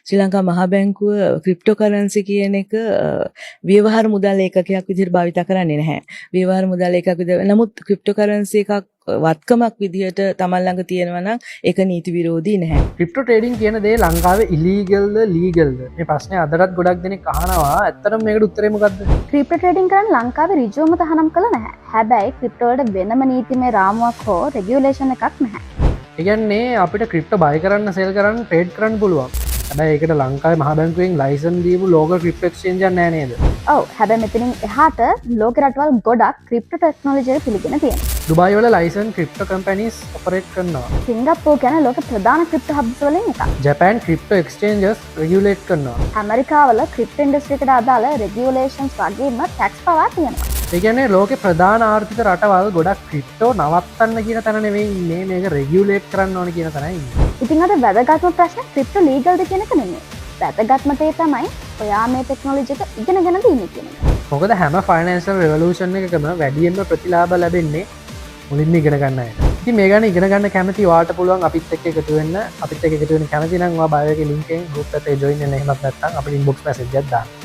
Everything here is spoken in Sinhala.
ශ්‍රී ලංකා මහා බැංකුව ක්‍රිප්ටෝකරන්සි කියන එක ව්‍යවහාර මුදල් ඒකකයක් විදිහට භාවිත කරන්නේ නැහැ. ව්‍යවහාර මුදල් ඒකක විදිහට. නමුත් ක්‍රිප්ටෝකරන්සි එකක් වත්කමක් විදිහට තමන් ළඟ තියෙනවා නම් ඒක නීති විරෝධී නැහැ. ක්‍රිප්ටෝ ට්‍රේඩින් කියන දේ ලංකාවේ ඉලීගල්ද ලීගල්ද මේ ප්‍රශ්නය අදටත් ගොඩක් දෙනෙක් අහනවා. ඇත්තටම මේකට උත්තරේ මොකද්ද? ක්‍රිප්ටෝ ට්‍රේඩින් කරන්න ලංකාවේ ඍජුවම තහනම් කළ නැහැ. හැබැයි ක්‍රිප්ටෝ වලට වෙනම නීතිමය රාමුවක් හෝ රෙගියුලේෂන් එකක් නැහැ. ඒ කියන්නේ අපිට ක්‍රිප්ටෝ බයි කරන්න සෙල් කරන්න ට්‍රේඩ් කරන්න පුළුවන්. හැබැයි ඒකට ලංකාවේ මහා බැංකුවෙන් ලයිසන් දීපු ලෝකල් ක්‍රිප්ටෝ එක්ස්චේන්ජ් එකක් නැහැ නේද? ඔව් හැබැයි මෙතනින් එහාට ලෝක රටවල් ගොඩක් ක්‍රිප්ටෝ ටෙක්නොලොජි එක පිළිගෙන තියෙනවා. දුබයි වල ලයිසන් ක්‍රිප්ටෝ කම්පැනිස් ඔපරේට් කරනවා. සිංගප්පූර් කියන්නේ ලෝක ප්‍රධාන ක්‍රිප්ටෝ හබ්ස් වලින් එකක්. ජපාන් ක්‍රිප්ටෝ එක්ස්චේන්ජස් රෙගියුලේට් කරනවා. ඇමරිකාවල ක්‍රිප්ටෝ ඉන්ඩස්ට්‍රි එකට අදාළ රෙගියුලේෂන්ස් වගේම ටැක්ස් පවා තියෙනවා. ඒ කියන්නේ ලෝකේ ප්‍රධාන ආර්ථික රටවල් ගොඩක් ක්‍රිප්ටෝ නවත්තන්න කියන තැන නෙවෙයි ඉන්නේ. මේක රෙගියුලේට් කරන්න ඕන කියන තැනයි ඉන්නේ. ඉතින් අද වැදගත්ම ප්‍රශ්නේ ක්‍රිප්ටෝ ලීගල්ද කියන එක නෙමෙයි. වැදගත්ම දේ තමයි ඔයා මේ ටෙක්නොලොජි එක ඉගෙනගෙන ඉන්නේ කියන එක. මොකද හැම ෆයිනෑන්ෂල් රෙවලූෂන් එකකම වැඩියෙන්ම ප්‍රතිලාභ ලැබෙන්නේ මුලින්ම ඉගෙන ගන්න අයට. ඉතින් මේ ගැන ඉගෙන ගන්න කැමති වාට පුළුවන් අපිත් එක්ක එකතු වෙන්න. අපිත් එක්ක එකතු වෙන්න කැමති නම් ඔයා බයෝ එකේ link එකෙන් group එකට join වෙන්න. එහෙමත් නැත්නම් අපිට inbox message එකක් දාන්න.